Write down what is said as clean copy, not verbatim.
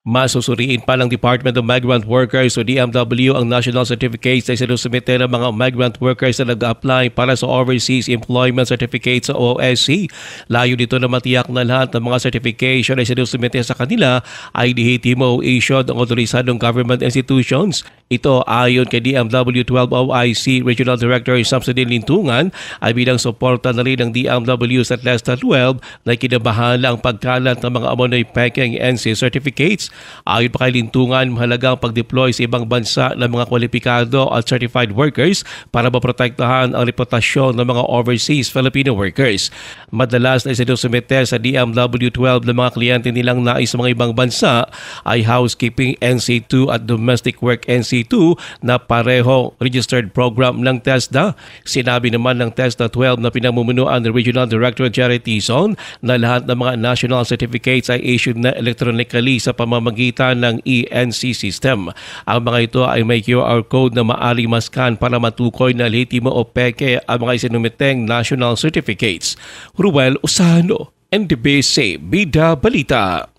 Masusuriin pa ng Department of Migrant Workers o DMW ang national certificates na sinusumite ng mga migrant workers na nag-apply para sa Overseas Employment Certificates sa OSC. Layo dito na matiyak na lahat ng mga certification na sinusumite sa kanila ay lehitimong issued ng otorisadong government institutions. Ito ayon kay DMW 12 OIC Regional Director Samsudin Lintungan ay bilang suporta na rin ng DMW sa TESDA 12 na kinabahala ang pagkalat ng mga amonoy peking NC certificates. Ayon pa kay Lintungan, mahalaga ang pag-deploy sa ibang bansa ng mga kwalipikado at certified workers para maprotektahan ang reputasyon ng mga overseas Filipino workers. Madalas na isinusumite sa DMW 12 ng mga kliyente nilang nais sa mga ibang bansa ay housekeeping NC2 at domestic work NC2 na pareho registered program ng TESDA. Sinabi naman ng TESDA 12 na pinamumunuan ng Regional Director Jerry Tizon na lahat ng mga national certificates ay issued na electronically sa pamamagitan ng ENC system. Ang mga ito ay may QR code na maaaring maskan para matukoy na lehitimo o peke ang mga isinumiteng national certificates. Ruel Usano, NDBC Bida Balita.